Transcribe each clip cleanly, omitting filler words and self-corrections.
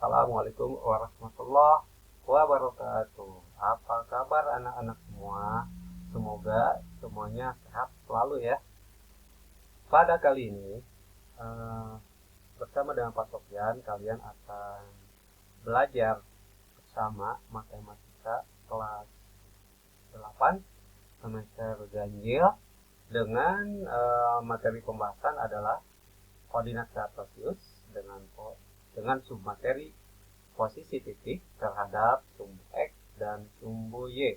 Assalamualaikum warahmatullahi wabarakatuh. Apa kabar anak-anak semua? Semoga semuanya sehat selalu ya. Pada kali ini eh, bersama dengan Pak Sofyan, kalian akan belajar bersama matematika kelas 8 semester ganjil dengan materi pembahasan adalah koordinat kartesius dengan submateri posisi titik terhadap sumbu X dan sumbu Y.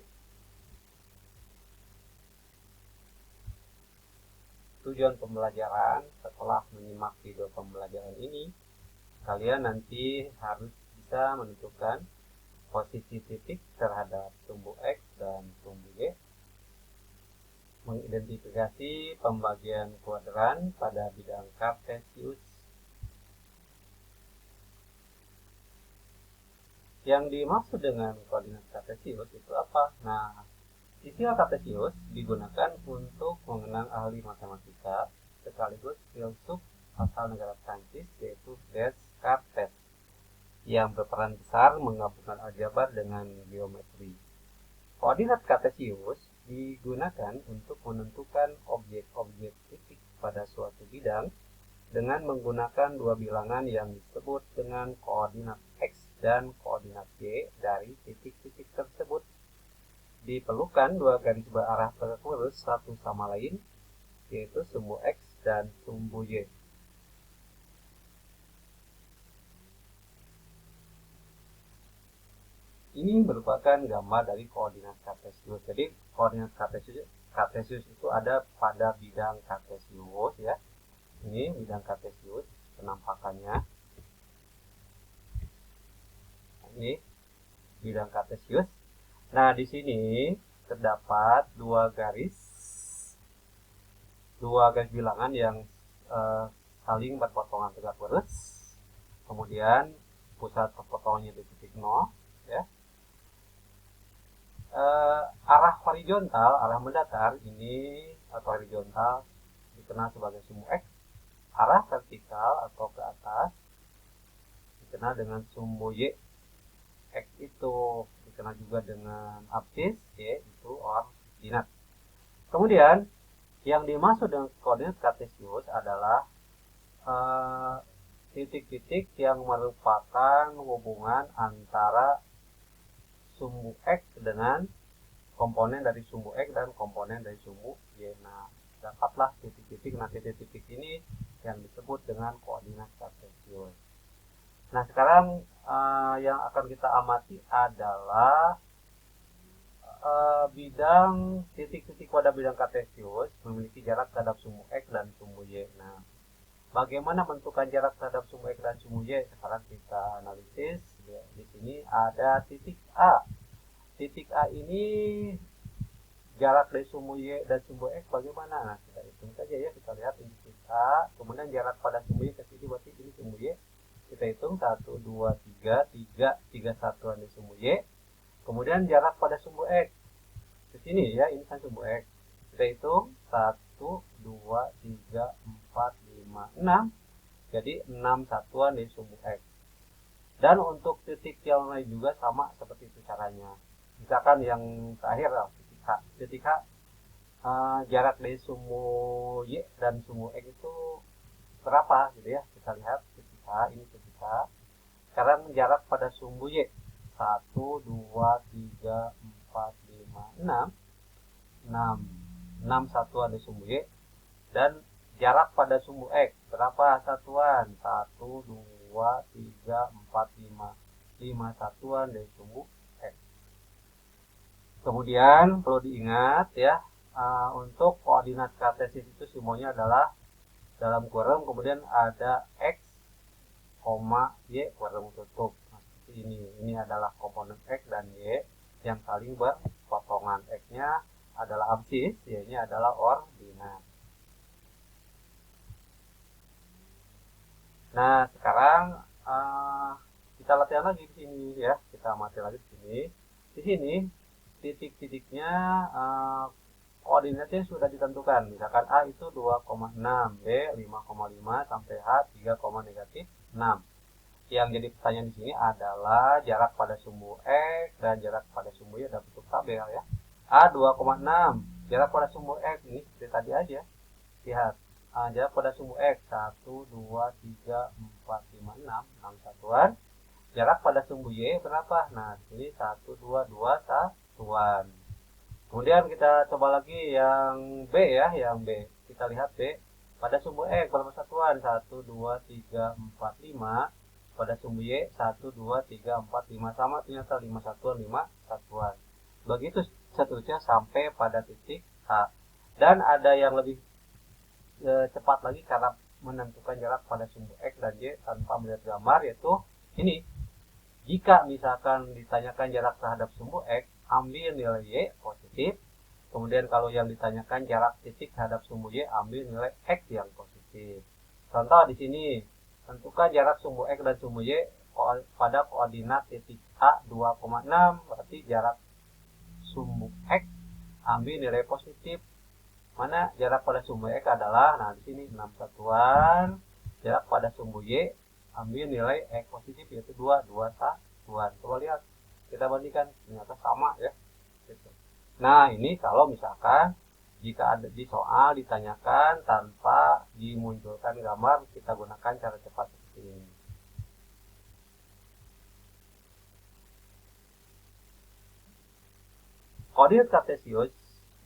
Tujuan pembelajaran setelah menyimak video pembelajaran ini, kalian nanti harus bisa menentukan posisi titik terhadap sumbu X dan sumbu Y, mengidentifikasi pembagian kuadran pada bidang kartesius. Yang dimaksud dengan koordinat kartesius itu apa? Nah, istilah kartesius digunakan untuk mengenang ahli matematika sekaligus filsuf asal negara Prancis yaitu Descartes yang berperan besar menggabungkan aljabar dengan geometri. Koordinat kartesius digunakan untuk menentukan objek-objek titik pada suatu bidang dengan menggunakan dua bilangan yang disebut dengan koordinat X dan koordinat Y dari titik-titik tersebut. Diperlukan dua garis berarah tegak lurus satu sama lain, yaitu sumbu X dan sumbu Y. Ini merupakan gambar dari koordinat kartesius. Jadi koordinat kartesius itu ada pada bidang kartesius ya. Ini bidang kartesius penampakannya. Ini bidang kartesius. Nah, di sini terdapat dua garis bilangan yang saling berpotongan tegak lurus. Kemudian pusat perpotongannya di titik 0 ya. Arah horizontal, arah mendatar ini atau horizontal dikenal sebagai sumbu X. Arah vertikal atau ke atas dikenal dengan sumbu Y. X itu dikenal juga dengan absis, Y itu ordinat. Kemudian yang dimaksud dengan koordinat kartesius adalah titik-titik yang merupakan hubungan antara sumbu X dengan komponen dari sumbu X dan komponen dari sumbu Y. Nah, dapatlah titik-titik. Nah, titik-titik ini yang disebut dengan koordinat kartesius. Nah, sekarang yang akan kita amati adalah bidang titik-titik pada bidang kartesius memiliki jarak terhadap sumbu X dan sumbu Y. Nah, bagaimana menentukan jarak terhadap sumbu X dan sumbu Y? Sekarang kita analisis. Ya, di sini ada titik A. Titik A ini jarak dari sumbu Y dan sumbu X bagaimana? Nah, kita hitung saja ya. Kita lihat ini titik A. Kemudian jarak pada sumbu Y ke sini berarti ini sumbu Y. Kita hitung 1, 2, 3 satuan dari sumbu Y. Kemudian jarak pada sumbu X ke sini ya, ini kan sumbu X. Kita hitung 1, 2, 3, 4, 5, 6. Jadi 6 satuan dari sumbu X. Dan untuk titik yang lain juga sama seperti itu caranya. Misalkan yang terakhir titik H. Titik H jarak dari sumbu Y dan sumbu X itu berapa gitu ya. Kita lihat titik H, ini titik H. Sekarang jarak pada sumbu Y 1, 2, 3, 4, 5, 6. 6 satuan dari sumbu Y. Dan jarak pada sumbu X berapa satuan? 1, 2, 3, 4, 5. 5 satuan dari sumbu X. Kemudian perlu diingat ya, untuk koordinat kartesius itu simbolnya adalah dalam kurung, kemudian ada X, Y kurung tutup. Nah, seperti ini. Ini adalah komponen X dan Y yang saling berpotongan. X-nya adalah absis, Y-nya adalah ordinat. Nah, sekarang kita latihan lagi di sini ya. Kita amati lagi di sini. Di sini titik-titiknya koordinatnya sudah ditentukan. Misalkan A itu 2,6, B 5,5 sampai H 3, -6. yang jadi pertanyaan di sini adalah jarak pada sumbu X dan jarak pada sumbu Y dalam bentuk tabel ya. A 2,6. Jarak pada sumbu X ini seperti tadi aja. Lihat. Jarak pada sumbu X 1, 2, 3, 4, 5, 6. 6 satuan. Jarak pada sumbu Y berapa? Nah, di sini 1, 2, 2 satuan. Kemudian kita coba lagi yang B ya, yang B. Kita lihat B. Pada sumbu X berapa satuan? 1, 2, 3, 4, 5. Pada sumbu Y 1, 2, 3, 4, 5. Sama ternyata 5 satuan, 5 satuan. Begitu seterusnya sampai pada titik A. Dan ada yang lebih cepat lagi cara menentukan jarak pada sumbu X dan Y tanpa melihat gambar, yaitu ini. Jika misalkan ditanyakan jarak terhadap sumbu X, ambil nilai Y positif. Kemudian kalau yang ditanyakan jarak titik terhadap sumbu Y, ambil nilai X yang positif. Contoh di sini, tentukan jarak sumbu X dan sumbu Y pada koordinat titik A 2,6, berarti jarak sumbu X ambil nilai positif. Mana jarak pada sumbu X adalah, nah di sini 6 satuan. Jarak pada sumbu Y ambil nilai X positif yaitu 2 satuan. Coba lihat, kita bandingkan, ternyata sama ya. Nah, ini kalau misalkan jika ada di soal ditanyakan tanpa dimunculkan gambar, kita gunakan cara cepat seperti ini. Koordinat kartesius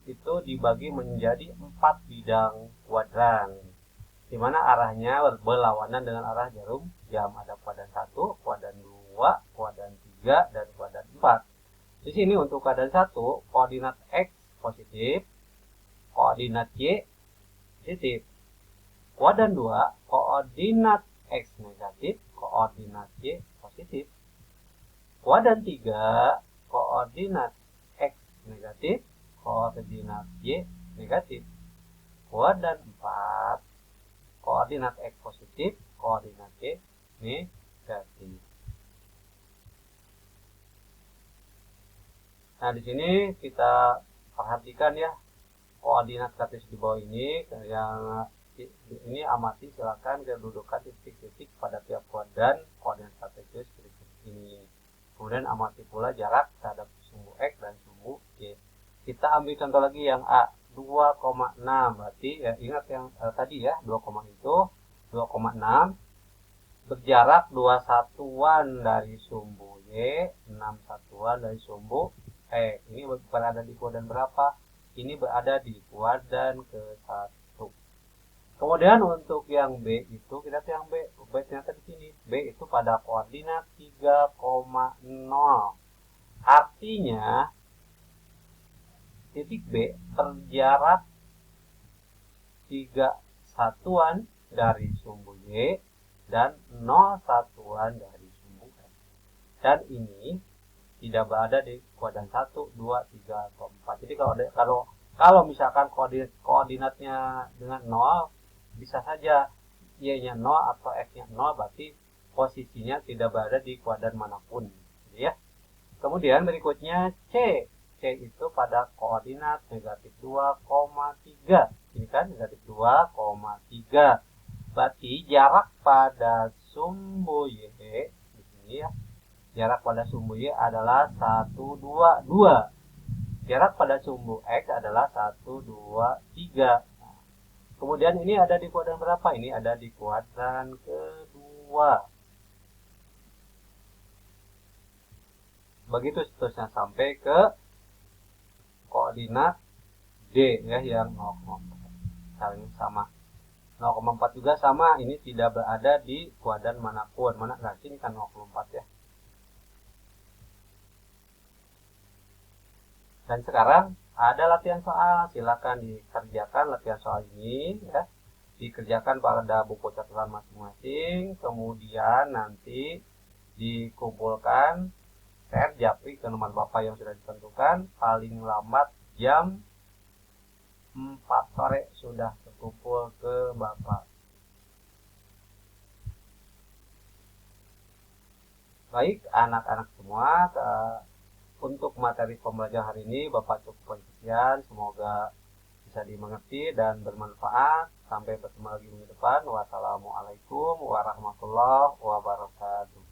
itu dibagi menjadi 4 bidang kuadran, di mana arahnya berlawanan dengan arah jarum jam. Ada kuadran 1, kuadran 2, kuadran 3, dan kuadran 4. Di sini untuk kuadran 1, koordinat X positif, koordinat Y positif. Kuadran 2, koordinat X negatif, koordinat Y positif. Kuadran 3, koordinat X negatif, koordinat Y negatif. Kuadran 4, koordinat X positif, koordinat Y negatif. Nah, di sini kita perhatikan ya koordinat kartesius di bawah ini. Yang ini amati, silakan kedudukan titik-titik pada tiap kuadran koordinat kartesius berikut ini. Kemudian amati pula jarak terhadap sumbu X dan sumbu Y. Kita ambil contoh lagi yang A 2,6, berarti ya ingat yang tadi ya, 2, itu 2,6 berjarak 2 satuan dari sumbu Y, 6 satuan dari sumbu ini berada di kuadran berapa? Ini berada di kuadran ke-1. Kemudian untuk yang B itu, kita lihat yang B ternyata di sini. B itu pada koordinat 3,0. Artinya titik B terjarak 3 satuan dari sumbu Y dan 0 satuan dari sumbu X. Dan ini tidak berada di kuadran 1, 2, 3, atau 4. Jadi kalau misalkan koordinatnya dengan 0, bisa saja Y-nya 0 atau X-nya 0, berarti posisinya tidak berada di kuadran manapun. Jadi ya. Kemudian berikutnya C. C itu pada koordinat negatif 2,3. Ini kan negatif 2,3. Berarti jarak pada sumbu Y di sini ya. Jarak pada sumbu Y adalah 1, 2, 2. Jarak pada sumbu X adalah 1, 2, 3. Nah, kemudian ini ada di kuadran berapa? Ini ada di kuadran kedua. Begitu seterusnya sampai ke koordinat D ya, yang 0,4. Saling sama. 0,4 juga sama, ini tidak berada di kuadran manapun. Mana? Nah, sini kan 0,4 ya. Dan sekarang ada latihan soal, silakan dikerjakan latihan soal ini ya. Dikerjakan pada buku catatan masing-masing, kemudian nanti dikumpulkan share japri ke nomor Bapak yang sudah ditentukan, paling lambat jam 4 sore sudah terkumpul ke Bapak. Baik anak-anak semua, untuk materi pembelajaran hari ini Bapak cukup sekian, semoga bisa dimengerti dan bermanfaat. Sampai bertemu lagi minggu depan. Wassalamualaikum warahmatullahi wabarakatuh.